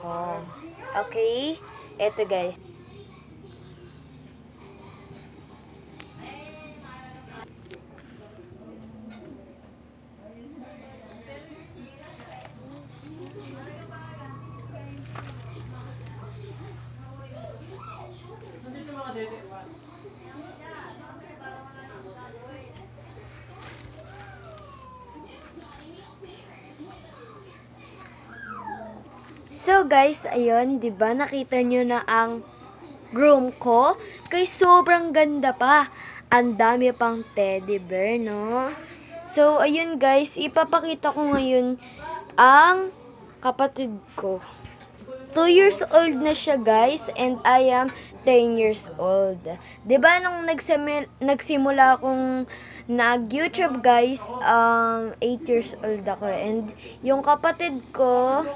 ko. Okay? Eto guys. So guys, ayun, 'di ba nakita nyo na ang room ko? Kay sobrang ganda pa. Ang dami pang teddy bear, no? So ayun guys, ipapakita ko ngayon ang kapatid ko. 2 years old na siya guys, and I am 10 years old. 'Di ba nung nagsimula akong nag-YouTube guys, 8 years old ako, and yung kapatid ko